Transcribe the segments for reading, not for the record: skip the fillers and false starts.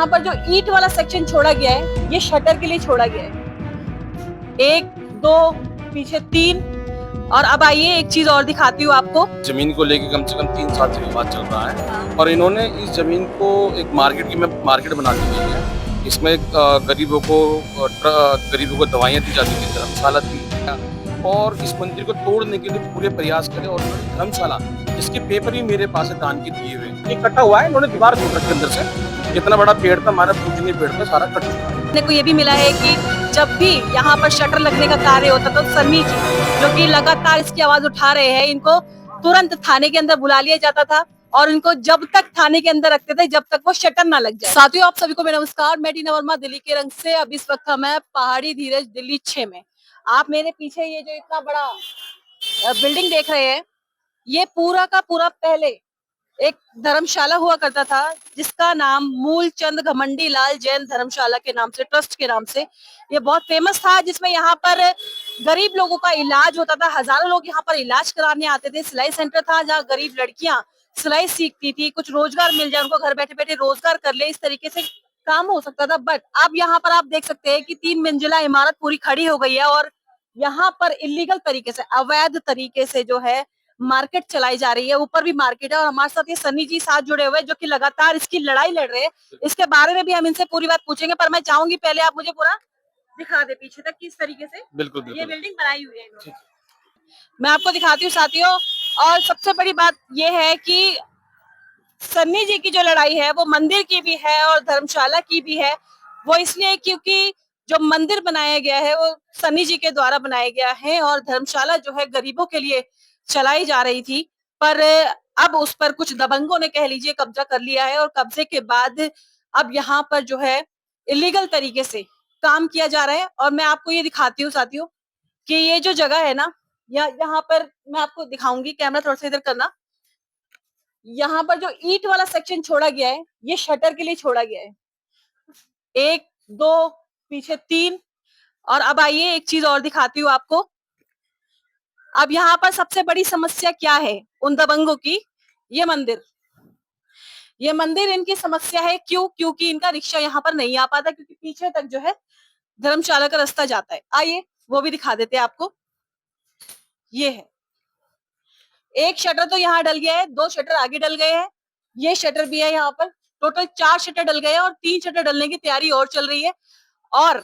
यहाँ पर जो ईंट वाला सेक्शन छोड़ा गया है ये शटर के लिए छोड़ा गया है। एक दो पीछे तीन। और अब आइए एक चीज और दिखाती हूँ आपको। जमीन को लेके कम से कम 3 साल से विवाद चल रहा है और इन्होंने इस जमीन को एक मार्केट बना दी गई है। इसमें गरीबों को दवाइयाँ दी जाती थी, धर्मशाला थी और इस मंदिर को तोड़ने के लिए पूरे प्रयास करे और उन्होंने धर्मशाला जिसके पेपर ही मेरे पास है दान के दिए हुए, ये कटा हुआ है, इन्होंने दीवार तोड़ रखी अंदर से। इतना बड़ा पेड़ था, हमारा पूजनीय पेड़ था, सारा कट चुका है। देखने को ये भी मिला है कि जब भी यहाँ पर शटर लगने का कार्य होता तो सन्नी जी जो कि लगातार इसकी आवाज उठा रहे हैं, इनको तुरंत थाने के अंदर बुला लिया जाता था और इनको जब तक थाने के अंदर रखते थे जब तक वो शटर ना लग जाए। साथियों, आप सभी को मेरा नमस्कार। मैं टीना वर्मा, दिल्ली के रंग से। अब इस वक्त हम है पहाड़ी धीरज दिल्ली 6 में। आप मेरे पीछे ये जो इतना बड़ा बिल्डिंग देख रहे हैं, ये पूरा का पूरा पहले एक धर्मशाला हुआ करता था जिसका नाम मूलचंद घमंडी लाल जैन धर्मशाला के नाम से, ट्रस्ट के नाम से ये बहुत फेमस था, जिसमें यहाँ पर गरीब लोगों का इलाज होता था। हजारों लोग यहाँ पर इलाज कराने आते थे। सिलाई सेंटर था जहाँ गरीब लड़कियां सिलाई सीखती थी, कुछ रोजगार मिल जाए उनको, घर बैठे बैठे रोजगार कर ले, इस तरीके से काम हो सकता था। बट अब यहाँ पर आप देख सकते हैं कि 3 मंजिला इमारत पूरी खड़ी हो गई है और यहाँ पर इलीगल तरीके से, अवैध तरीके से जो है मार्केट चलाई जा रही है। ऊपर भी मार्केट है और हमारे साथ ये सन्नी जी साथ जुड़े हुए हैं जो कि लगातार इसकी लड़ाई लड़ रहे हैं। इसके बारे में भी हम इनसे पूरी बात पूछेंगे, पर मैं चाहूंगी पहले आप मुझे पूरा दिखा दे पीछे तक किस तरीके से बिल्कुल ये बिल्कुल। बिल्डिंग बनाई हुई है इन्होंने। मैं आपको दिखाती हूँ साथियों। और सबसे बड़ी बात ये है कि सन्नी जी की जो लड़ाई है वो मंदिर की भी है और धर्मशाला की भी है। वो इसलिए क्योंकि जो मंदिर बनाया गया है वो सन्नी जी के द्वारा बनाया गया है और धर्मशाला जो है गरीबों के लिए चलाई जा रही थी। पर अब उस पर कुछ दबंगों ने, कह लीजिए, कब्जा कर लिया है और कब्जे के बाद अब यहाँ पर जो है इलीगल तरीके से काम किया जा रहा है। और मैं आपको ये दिखाती हूँ साथियों कि ये जो जगह है ना, यहाँ पर मैं आपको दिखाऊंगी। कैमरा थोड़ा सा इधर करना। यहाँ पर जो ईंट वाला सेक्शन छोड़ा गया है ये शटर के लिए छोड़ा गया है। एक दो पीछे तीन। और अब आइए एक चीज और दिखाती हूँ आपको। अब यहाँ पर सबसे बड़ी समस्या क्या है उन दबंगों की? ये मंदिर, ये मंदिर इनकी समस्या है। क्यों? क्योंकि इनका रिक्शा यहाँ पर नहीं आ पाता, क्योंकि पीछे तक जो है धर्मशाला का रास्ता जाता है। आइए वो भी दिखा देते हैं आपको। ये है, एक शटर तो यहाँ डल गया है, 2 शटर आगे डल गए हैं, ये शटर भी है यहाँ पर। टोटल 4 शटर डल गए हैं और 3 शटर डलने की तैयारी और चल रही है। और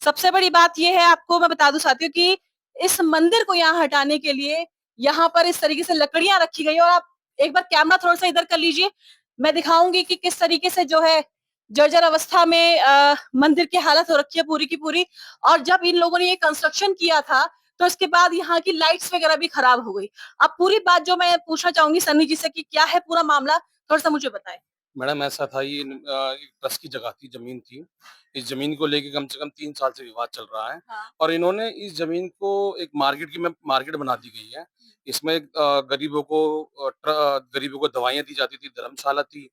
सबसे बड़ी बात यह है, आपको मैं बता दूं साथियों, कि इस मंदिर को यहाँ हटाने के लिए यहाँ पर इस तरीके से लकड़ियां रखी गई। और आप एक बार कैमरा थोड़ा सा इधर कर लीजिए, मैं दिखाऊंगी कि किस तरीके से जो है जर्जर अवस्था में मंदिर की हालत हो रखी है पूरी की पूरी। और जब इन लोगों ने ये कंस्ट्रक्शन किया था तो इसके बाद यहाँ की लाइट्स वगैरह भी खराब हो गई। अब पूरी बात जो मैं पूछना चाहूंगी सन्नी जी से कि क्या है पूरा मामला, थोड़ा सा मुझे बताएं। मैडम ऐसा था, ये एक ट्रस्ट की जगह थी, जमीन थी। इस जमीन को लेके कम से कम 3 साल से विवाद चल रहा है हाँ। और इन्होंने इस जमीन को एक मार्केट बना दी गई है। इसमें गरीबों को दवाइयाँ दी जाती थी, धर्मशाला थी,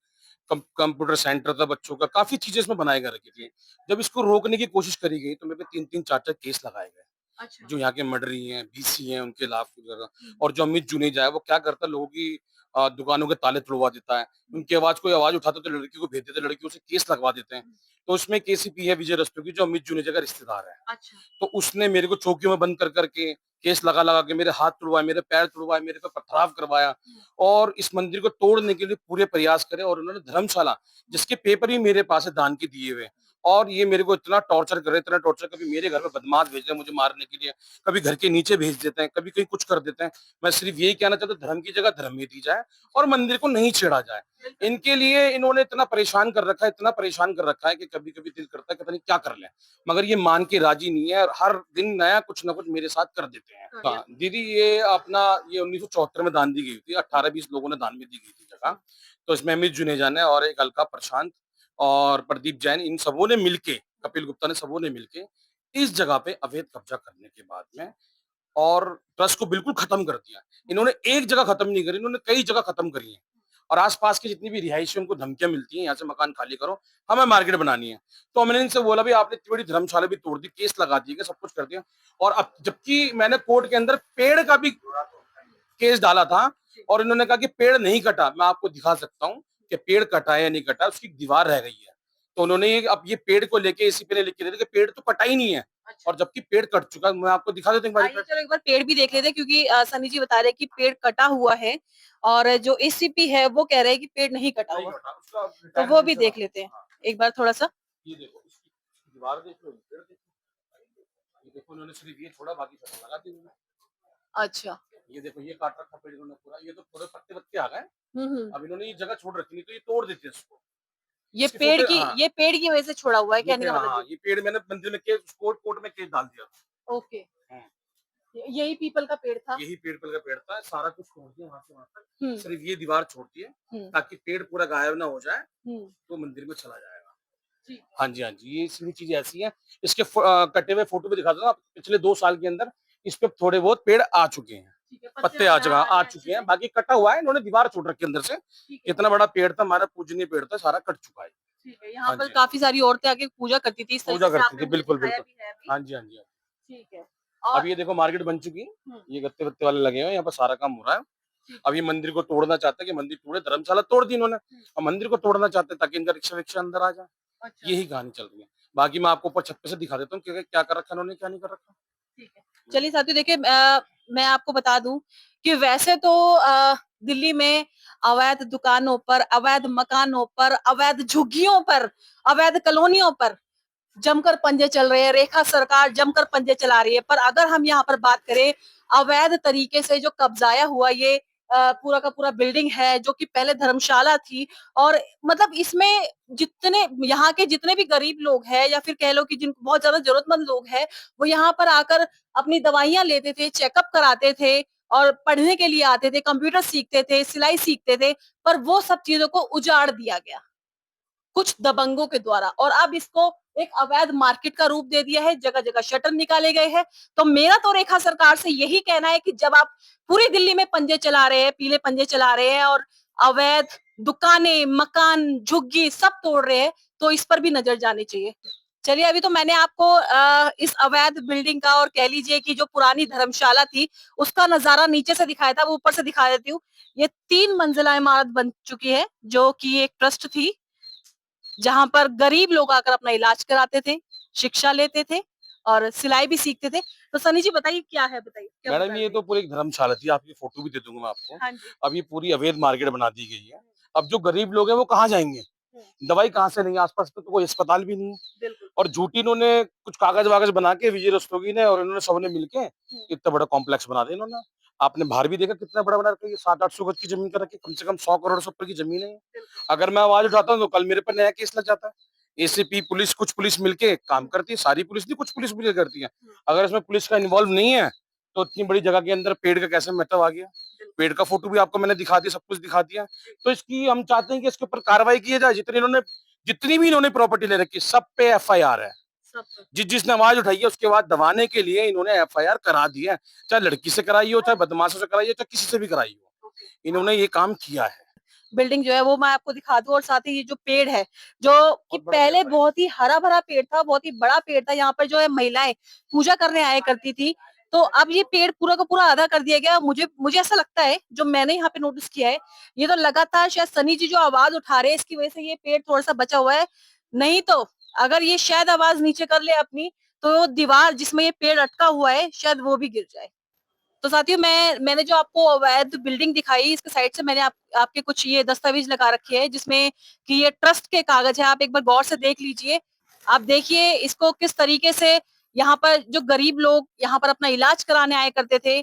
कंप्यूटर सेंटर था बच्चों का, काफ़ी चीज़ें इसमें बनाई जा रखी थी। जब इसको रोकने की कोशिश करी गई तो मेरे पे 3-3 4-4 केस लगाए गए। अच्छा। जो यहाँ के मर्डरी हैं, बीसी हैं, उनके खिलाफ वगैरह। और जो अमित जुनेजा है, वो क्या करता है, लोगों की दुकानों के ताले तुड़वा देता है। उनकी कोई आवाज़ उठाता है तो लड़की को भेज देते हैं, लड़कियों से केस लगवा देते हैं। तो उसमें एक एसीपी है विजय रस्तोगी, जो अमित जुनेजा का रिश्तेदार है। अच्छा। तो उसने मेरे को चौकियों में बंद कर करके केस लगा के मेरे हाथ तुड़वाए, मेरे पैर तुड़वाए, मेरे पे पथराव करवाया और इस मंदिर को तोड़ने के लिए पूरे प्रयास करे और उन्होंने धर्मशाला जिसके पेपर ही मेरे पास है दान के दिए हुए, और ये मेरे को इतना टॉर्चर कर रहे, इतना टॉर्चर, कभी मेरे घर में बदमाश भेज रहे हैं मुझे मारने के लिए, कभी घर के नीचे भेज देते हैं, कभी कहीं कुछ कर देते हैं। मैं सिर्फ यही कहना चाहता हूँ, धर्म की जगह धर्म में दी जाए और मंदिर को नहीं छेड़ा जाए। इनके लिए इन्होंने इतना परेशान कर रखा है, इतना परेशान कर रखा है कि कभी कभी दिल करता है कि पता नहीं क्या कर लें, मगर ये मान के राजी नहीं है और हर दिन नया कुछ ना कुछ मेरे साथ कर देते हैं। हाँ दीदी, ये 1974 में दान दी गई थी, 18-20 लोगों ने दान में दी गई थी जगह। तो इसमें अमित जुनेजा ने और एक अलका प्रशांत और प्रदीप जैन, इन सबों ने मिलके, कपिल गुप्ता ने, सबों ने मिलके इस जगह पे अवैध कब्जा करने के बाद में और ट्रस्ट को बिल्कुल खत्म कर दिया। इन्होंने एक जगह खत्म नहीं करी, इन्होंने कई जगह खत्म करी है। और आसपास की जितनी भी रिहायशी है उनको धमकियां मिलती हैं, यहाँ से मकान खाली करो, हमें मार्केट बनानी है। तो हमने इनसे बोला भाई आपने इतनी बड़ी धर्मशाला भी तोड़ दी, केस लगा दिए, सब कुछ कर दिया। और अब जबकि मैंने कोर्ट के अंदर पेड़ का भी केस डाला था और इन्होंने कहा कि पेड़ नहीं कटा। मैं आपको दिखा सकता हूँ कि पेड़ कटा है या नहीं कटा, उसकी दीवार रह गई है। तो उन्होंने अब ये पेड़ को लेके एसीपी ने लिख के दे दिया कि पेड़ तो कटा ही नहीं है, अच्छा। और जबकि पेड़ कट चुका है। मैं आपको दिखा देता हूँ एक बारी आइए चलो एक बार पेड़ भी देख लेते हैं, क्योंकि सनी जी बता रहे हैं कि पेड़ कटा हुआ है और जो एसीपी है वो कह रहे हैं कि पेड़ नहीं कटा नहीं हुआ। कटा, उसका तो वो रिटायरमेंट भी से देख बाहर। लेते हैं हाँ, एक बार थोड़ा सा। ये देखो इसकी दीवार देख लो, पेड़ देखो, ये देखो उन्होंने सिर्फ ये छोड़ा, बाकी सब लगा दी उन्होंने। अच्छा। ये देखो ये काट रखा पेड़ इन्होंने पूरा, ये तो पूरे पत्ते पत्ते आ गए। हम्म। अब इन्होंने ये जगह छोड़ रखी, नहीं तो ये तोड़ देते इसको। ये इसकी पेड़ फोटो, की हाँ, ये पेड़ की वजह से छोड़ा हुआ है, ये कहने पेड़, का मतलब हाँ, ये। ये पेड़ मैंने मंदिर में केस, कोर्ट में केस डाल दिया था। ओके। हाँ, यही पीपल का पेड़ था। यही पेड़ का पेड़ था, सारा कुछ छोड़ दिया वहां से वहां तक, हम्म। सिर्फ ये दीवार छोड़ती है हम्म। ताकि पेड़ पूरा गायब ना हो जाए, हम्म। तो मंदिर में चला जाएगा। ठीक। हाँ जी, हाँ जी, ये सारी चीजें ऐसी हैं। इसके कटे हुए फोटो भी दिखा दूंगा। पिछले 2 साल के अंदर इस पे थोड़े बहुत पेड़ आ चुके हैं, ठीक है, पत्ते पत्ते आ वगैरह चुका आ आ रहे हैं चुके अच्छे हैं, से। बाकी कटा हुआ है, इन्होंने दीवार छोड़ रखी है अंदर से। ठीक है। कितना बड़ा पेड़ था, हमारा पूजनीय पेड़ था, सारा कट चुका है। ठीक है, यहाँ हाँ पर जी, काफी सारी औरतें आके पूजा करती थी, इस पूजा तरीके से करती आपने थी, मुझे बिल्कुल दिखाया बिल्कुल। भी है अभी। हाँ जी, हाँ जी, हाँ जी। ठीक है। अब और ये देखो मार्केट बन चुकी है, हम्म, ये गत्ते वत्ते वाले लगे हुए हैं, यहाँ पर सारा काम हो रहा है। ठीक अब है। ये मंदिर को तोड़ना चाहते हैं कि मंदिर टूटे, धर्मशाला तोड़ दी इन्होंने, अब मंदिर को तोड़ना चाहते हैं ताकि इनका रिक्शा विक्शा अंदर आ जाए। अच्छा। यही कहानी चल रही है। बाकी मैं आपको ऊपर छत पे से दिखा देता हूँ कि क्या कर रखा है इन्होंने, क्या नहीं कर रखा। ठीक है। चलिए साथियों, देखिए मैं आपको बता दूं कि वैसे तो दिल्ली में अवैध दुकानों पर, अवैध मकानों पर, अवैध झुग्गियों पर, अवैध कॉलोनियों पर जमकर पंजे चल रहे हैं। रेखा सरकार जमकर पंजे चला रही है। पर अगर हम यहाँ पर बात करें, अवैध तरीके से जो कब्जाया हुआ ये पूरा का पूरा बिल्डिंग है, जो कि पहले धर्मशाला थी, और मतलब इसमें जितने यहाँ के जितने भी गरीब लोग हैं, या फिर कह लो कि जिन बहुत ज्यादा जरूरतमंद लोग हैं, वो यहाँ पर आकर अपनी दवाइयां लेते थे, चेकअप कराते थे और पढ़ने के लिए आते थे, कंप्यूटर सीखते थे, सिलाई सीखते थे। पर वो सब चीजों को उजाड़ दिया गया कुछ दबंगों के द्वारा, और अब इसको एक अवैध मार्केट का रूप दे दिया है। जगह जगह शटर निकाले गए हैं। तो मेरा तो रेखा सरकार से यही कहना है कि जब आप पूरी दिल्ली में पंजे चला रहे हैं, पीले पंजे चला रहे हैं, और अवैध दुकानें, मकान, झुग्गी सब तोड़ रहे हैं, तो इस पर भी नजर जानी चाहिए। चलिए, अभी तो मैंने आपको इस अवैध बिल्डिंग का, और कह लीजिए कि जो पुरानी धर्मशाला थी उसका नजारा नीचे से दिखाया था, वो ऊपर से दिखा देती हूँ। ये 3 मंजिला इमारत बन चुकी है, जो कि एक ट्रस्ट थी, जहां पर गरीब लोग आकर अपना इलाज कराते थे, शिक्षा लेते थे और सिलाई भी सीखते थे। तो सनी जी बताइए क्या है, बताइए क्या मैडम बता ये रहे तो हैं। पूरी एक धर्मशाला थी, आपकी फोटो भी दे दूंगा मैं आपको। हाँ जी। अब ये पूरी अवैध मार्केट बना दी गई है। अब जो गरीब लोग हैं वो कहाँ जाएंगे, दवाई कहाँ से लेंगे, आसपास तो कोई अस्पताल भी नहीं है। बिल्कुल। और झूठी इन्होंने कुछ कागज वागज बना के, विजय रस्तोगी ने और इन्होंने सबने मिलके इतना बड़ा कॉम्प्लेक्स बना दिया इन्होंने। आपने बाहर भी देखा कितना बड़ा बना रखा है, ये 700-800 गज की जमीन कर रखी है, कम से कम 100 करोड़ से ऊपर की जमीन है ये। अगर मैं आवाज उठाता हूँ तो कल मेरे पर नया केस लग जाता है। एसीपी पुलिस, कुछ पुलिस मिलके काम करती है, सारी पुलिस नहीं, कुछ पुलिस मिलकर करती है। अगर इसमें पुलिस का इन्वॉल्व नहीं है तो इतनी बड़ी जगह के अंदर पेड़ का कैसे महत्व आ गया। पेड़ का फोटो भी आपको मैंने दिखा दिया, सब कुछ दिखा दिया। तो इसकी हम चाहते हैं कि इसके ऊपर कार्रवाई की जाए। जितनी भी इन्होंने प्रॉपर्टी ले रखी सब पे एफआईआर है। जिसने आवाज उठाई है उसके बाद दबाने के लिए इन्होंने एफआईआर करा दी है, चाहे लड़की से कराई हो, चाहे बदमाशों से कराई हो, चाहे किसी से भी कराई हो, इन्होंने ये काम किया है। बिल्डिंग जो है वो मैं आपको दिखा दूं, और साथ ही ये जो पेड़ है, जो कि बहुत बड़ा पहले पेड़ है। बहुत ही हरा भरा पेड़ था, बहुत ही बड़ा पेड़ था, यहाँ पर जो है महिलाएं पूजा करने आया करती थी। तो अब ये पेड़ पूरा का पूरा आधा कर दिया गया। मुझे मुझे ऐसा लगता है, जो मैंने यहाँ पे नोटिस किया है, ये तो लगातार शायद सनी जी जो आवाज उठा रहे हैं इसकी वजह से ये पेड़ थोड़ा सा बचा हुआ है। नहीं तो अगर ये शायद आवाज नीचे कर ले अपनी, तो दीवार जिसमें ये पेड़ अटका हुआ है शायद वो भी गिर जाए। तो साथियों, मैंने जो आपको अवैध बिल्डिंग दिखाई, इसके साइड से मैंने आपके कुछ ये दस्तावेज लगा रखे हैं, जिसमें कि ये ट्रस्ट के कागज है। आप एक बार गौर से देख लीजिए। आप देखिए इसको किस तरीके से यहाँ पर जो गरीब लोग यहाँ पर अपना इलाज कराने आया करते थे।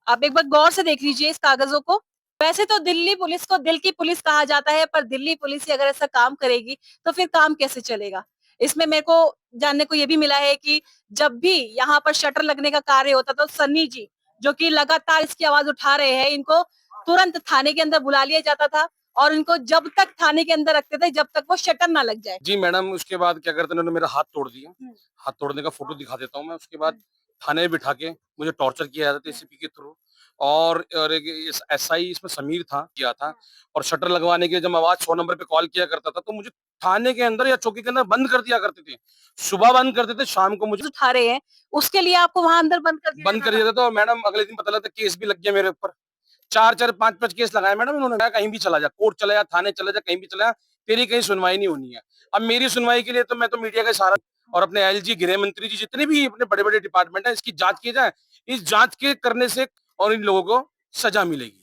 आप एक बार गौर से देख लीजिए इस कागजों को। वैसे तो दिल्ली पुलिस को दिल की पुलिस कहा जाता है, पर दिल्ली पुलिस ही अगर ऐसा काम करेगी तो फिर काम कैसे चलेगा। इसमें मेरे को जानने को ये भी मिला है कि जब भी यहाँ पर शटर लगने का कार्य होता तो सन्नी जी, जो कि लगातार इसकी आवाज उठा रहे हैं, इनको तुरंत थाने के अंदर बुला लिया जाता था, और इनको जब तक थाने के अंदर रखते थे जब तक वो शटर ना लग जाए। जी मैडम, उसके बाद क्या करते हैं, उन्होंने मेरा हाथ तोड़ दिया। हाथ तोड़ने का फोटो दिखा देता हूँ मैं। उसके बाद थाने में बिठा के मुझे टॉर्चर किया जाता था एसीपी के थ्रू। और एक एसआई इसमें समीर था, किया था। और शटर लगवाने के लिए जब मैं आवाज 100 नंबर पे कॉल किया करता था तो मुझे थाने के अंदर या चौकी के अंदर बंद कर दिया करते थे। सुबह बंद करते थे, शाम को मुझे उठा रहे हैं उसके लिए आपको वहां अंदर बंद कर दिया बंद जाता कर दिया था। और मैडम अगले दिन पता लगा केस भी लग गया मेरे ऊपर। 4-4 5-5 केस लगाए मैडम इन्होंने। कहीं भी चला जा, कोर्ट चला जा, थाने चला जा, कहीं भी चला जा, तेरी कहीं सुनवाई नहीं होनी है। अब मेरी सुनवाई के लिए तो मैं तो मीडिया का सहारा और अपने एलजी, गृह मंत्री जी, जितने भी अपने बड़े बड़े डिपार्टमेंट है, इसकी जांच की जाए। इस जांच के करने से और इन लोगों को सजा मिलेगी।